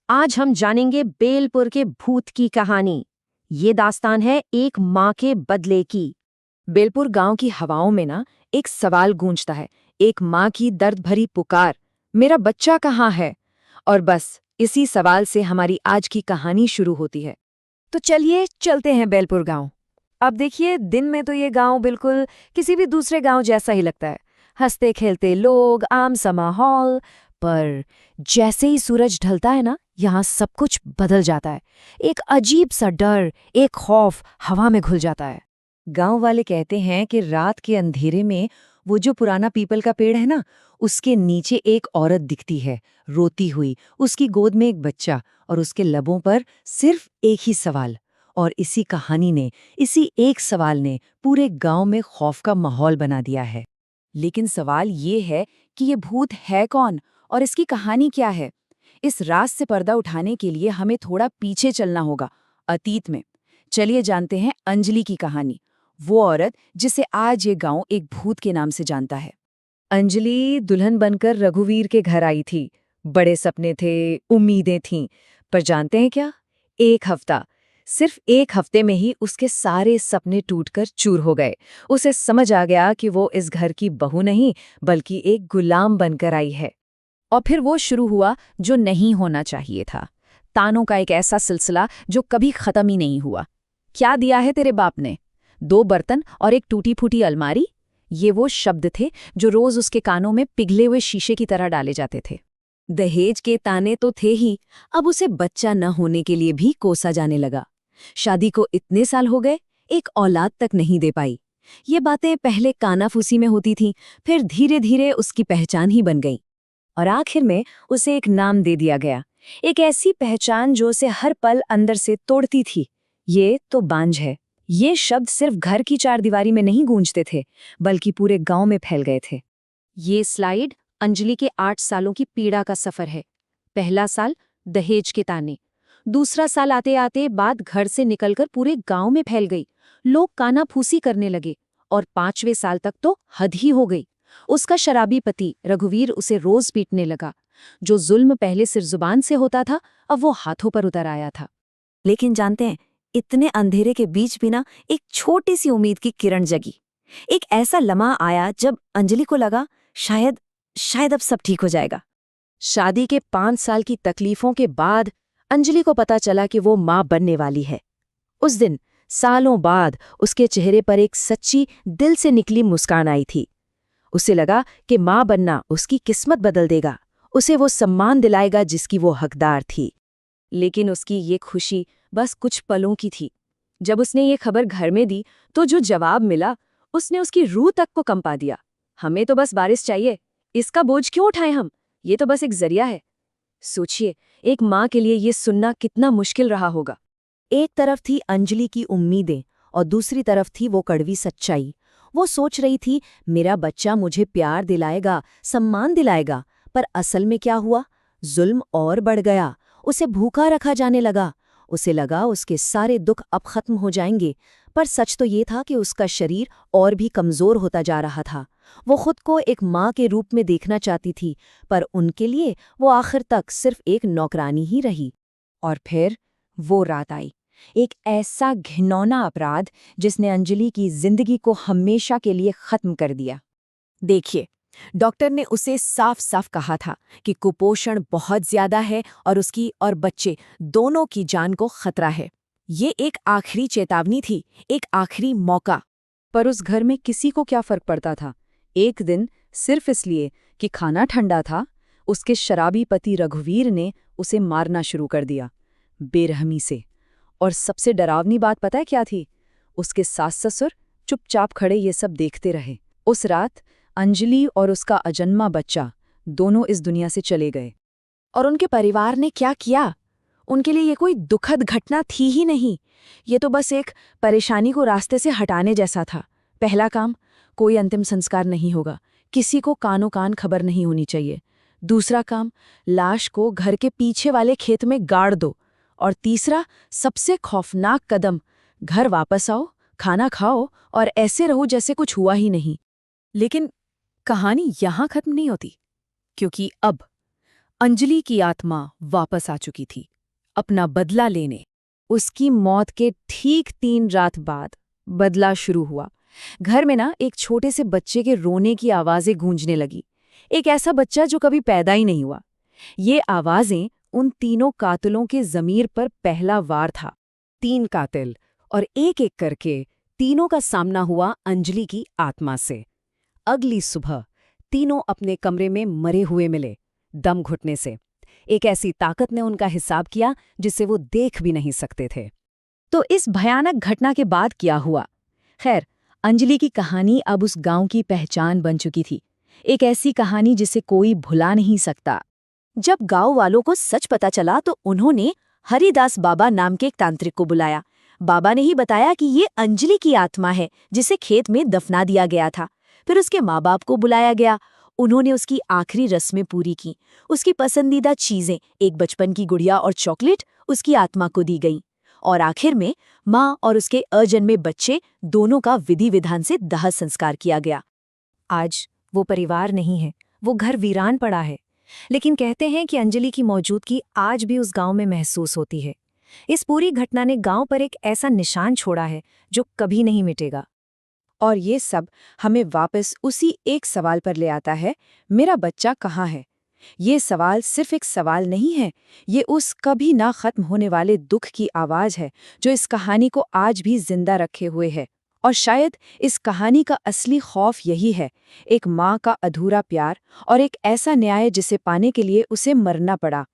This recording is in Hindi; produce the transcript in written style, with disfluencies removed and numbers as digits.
आज हम जानेंगे बेलपुर के भूत की कहानी। ये दास्तान है एक माँ के बदले की। बेलपुर गांव की हवाओं में ना एक सवाल गूंजता है, एक माँ की दर्द भरी पुकार, मेरा बच्चा कहाँ है। और बस इसी सवाल से हमारी आज की कहानी शुरू होती है। तो चलिए चलते हैं बेलपुर गांव। अब देखिए, दिन में तो ये गांव बिल्कुल किसी भी दूसरे गांव जैसा ही लगता है, हंसते खेलते लोग, आम सा माहौल। पर जैसे ही सूरज ढलता है ना, यहाँ सब कुछ बदल जाता है। एक अजीब सा डर, एक खौफ हवा में घुल जाता है। गांव वाले कहते हैं कि रात के अंधेरे में वो जो पुराना पीपल का पेड़ है ना, उसके नीचे एक औरत दिखती है, रोती हुई, उसकी गोद में एक बच्चा और उसके लबों पर सिर्फ एक ही सवाल। और इसी कहानी ने, इसी एक सवाल ने पूरे गांव में खौफ का माहौल बना दिया है। लेकिन सवाल ये है कि ये भूत है कौन और इसकी कहानी क्या है। इस राज से पर्दा उठाने के लिए हमें थोड़ा पीछे चलना होगा, अतीत में। चलिए जानते हैं अंजलि की कहानी, वो औरत जिसे आज ये गांव एक भूत के नाम से जानता है। अंजलि दुल्हन बनकर रघुवीर के घर आई थी। बड़े सपने थे, उम्मीदें थीं। पर जानते हैं क्या? एक हफ्ता, सिर्फ एक हफ्ते में ही उसके सारे सपने टूटकर चूर हो गए। उसे समझ आ गया कि वो इस घर की बहू नहीं, बल्कि एक गुलाम बनकर आई है। और फिर वो शुरू हुआ जो नहीं होना चाहिए था। तानों का एक ऐसा सिलसिला जो कभी खत्म ही नहीं हुआ। क्या दिया है तेरे बाप ने? 2 बर्तन और एक टूटी फूटी अलमारी। ये वो शब्द थे जो रोज उसके कानों में पिघले हुए शीशे की तरह डाले जाते थे। दहेज के ताने तो थे ही, अब उसे बच्चा न होने के लिए भी कोसा जाने लगा। शादी को इतने साल हो गए, एक औलाद तक नहीं दे पाई। ये बातें पहले कानाफूसी में होती थीं, फिर धीरे धीरे उसकी पहचान ही बन गई। और आखिर में उसे एक नाम दे दिया गया, एक ऐसी पहचान जो उसे हर पल अंदर से तोड़ती थी। ये तो बांझ है। ये शब्द सिर्फ घर की चारदीवारी में नहीं गूंजते थे, बल्कि पूरे गांव में फैल गए थे। ये स्लाइड अंजलि के 8 सालों की पीड़ा का सफर है। पहला साल दहेज के ताने, दूसरा साल आते आते बात घर से निकलकर पूरे गांव में फैल गई। लोग कानाफूसी करने लगे और 5वें साल तक तो हद ही हो गई। उसका शराबी पति रघुवीर उसे रोज पीटने लगा। जो जुल्म पहले सिर जुबान से होता था, अब वो हाथों पर उतर आया था। लेकिन जानते हैं, इतने अंधेरे के बीच भी ना एक छोटी सी उम्मीद की किरण जगी। एक ऐसा लम्हा आया जब अंजलि को लगा शायद शायद अब सब ठीक हो जाएगा। शादी के 5 साल की तकलीफों के बाद अंजलि को पता चला कि वो मां बनने वाली है। उस दिन सालों बाद उसके चेहरे पर एक सच्ची दिल से निकली मुस्कान आई थी। उसे लगा कि मां बनना उसकी किस्मत बदल देगा, उसे वो सम्मान दिलाएगा जिसकी वो हकदार थी। लेकिन उसकी ये खुशी बस कुछ पलों की थी। जब उसने ये खबर घर में दी तो जो जवाब मिला, उसने उसकी रूह तक को कंपा दिया। हमें तो बस वारिस चाहिए, इसका बोझ क्यों उठाएं हम, ये तो बस एक जरिया है। सोचिए, एक माँ के लिए ये सुनना कितना मुश्किल रहा होगा। एक तरफ थी अंजलि की उम्मीदें और दूसरी तरफ थी वो कड़वी सच्चाई। वो सोच रही थी मेरा बच्चा मुझे प्यार दिलाएगा, सम्मान दिलाएगा, पर असल में क्या हुआ? जुल्म और बढ़ गया। उसे भूखा रखा जाने लगा। उसे लगा उसके सारे दुख अब खत्म हो जाएंगे, पर सच तो ये था कि उसका शरीर और भी कमजोर होता जा रहा था। वो खुद को एक माँ के रूप में देखना चाहती थी, पर उनके लिए वो आखिर तक सिर्फ एक नौकरानी ही रही। और फिर वो रात आई, एक ऐसा घिनौना अपराध जिसने अंजलि की जिंदगी को हमेशा के लिए खत्म कर दिया। देखिए, डॉक्टर ने उसे साफ साफ कहा था कि कुपोषण बहुत ज्यादा है और उसकी और बच्चे दोनों की जान को खतरा है। ये एक आखिरी चेतावनी थी, एक आखिरी मौका। पर उस घर में किसी को क्या फर्क पड़ता था? एक दिन सिर्फ इसलिए कि खाना ठंडा था, उसके शराबी पति रघुवीर ने उसे मारना शुरू कर दिया, बेरहमी से। और सबसे डरावनी बात पता है क्या थी? उसके सास ससुर चुपचाप खड़े ये सब देखते रहे। उस रात अंजलि और उसका अजन्मा बच्चा दोनों इस दुनिया से चले गए। और उनके परिवार ने क्या किया? उनके लिए ये कोई दुखद घटना थी ही नहीं, ये तो बस एक परेशानी को रास्ते से हटाने जैसा था। पहला काम, कोई अंतिम संस्कार नहीं होगा, किसी को कानों कान खबर नहीं होनी चाहिए। दूसरा काम, लाश को घर के पीछे वाले खेत में गाड़ दो। और तीसरा, सबसे खौफनाक कदम, घर वापस आओ, खाना खाओ और ऐसे रहो जैसे कुछ हुआ ही नहीं। लेकिन कहानी यहां खत्म नहीं होती, क्योंकि अब अंजलि की आत्मा वापस आ चुकी थी, अपना बदला लेने। उसकी मौत के ठीक 3 रात बाद बदला शुरू हुआ। घर में ना एक छोटे से बच्चे के रोने की आवाजें गूंजने लगी। एक ऐसा बच्चा जो कभी पैदा ही नहीं हुआ। ये आवाजें उन तीनों कातिलों के ज़मीर पर पहला वार था। 3 कातिल, और एक-एक करके तीनों का सामना हुआ अंजलि की आत्मा से। अगली सुबह तीनों अपने कमरे में मरे हुए मिले, दम घुटने से। एक ऐसी ताकत ने उनका हिसाब किया जिसे वो देख भी नहीं सकते थे। तो इस भयानक घटना के बाद क्या हुआ? खैर, अंजलि की कहानी अब उस गांव की पहचान बन चुकी थी। एक ऐसी कहानी जिसे कोई भुला नहीं सकता। जब गांव वालों को सच पता चला तो उन्होंने हरिदास बाबा नाम के एक तांत्रिक को बुलाया। बाबा ने ही बताया कि ये अंजलि की आत्मा है जिसे खेत में दफना दिया गया था। फिर उसके माँ बाप को बुलाया गया। उन्होंने उसकी आखिरी रस्में पूरी की। उसकी पसंदीदा चीजें, एक बचपन की गुड़िया और चॉकलेट, उसकी आत्मा को दी गई। और आखिर में माँ और उसके अजन्मे बच्चे दोनों का विधि विधान से दाह संस्कार किया गया। आज वो परिवार नहीं है, वो घर वीरान पड़ा है। लेकिन कहते हैं कि अंजलि की मौजूदगी आज भी उस गांव में महसूस होती है। इस पूरी घटना ने गांव पर एक ऐसा निशान छोड़ा है जो कभी नहीं मिटेगा। और ये सब हमें वापस उसी एक सवाल पर ले आता है, मेरा बच्चा कहाँ है? ये सवाल सिर्फ एक सवाल नहीं है, ये उस कभी ना खत्म होने वाले दुख की आवाज है जो इस कहानी को आज भी जिंदा रखे हुए है। और शायद इस कहानी का असली खौफ यही है, एक माँ का अधूरा प्यार और एक ऐसा न्याय जिसे पाने के लिए उसे मरना पड़ा।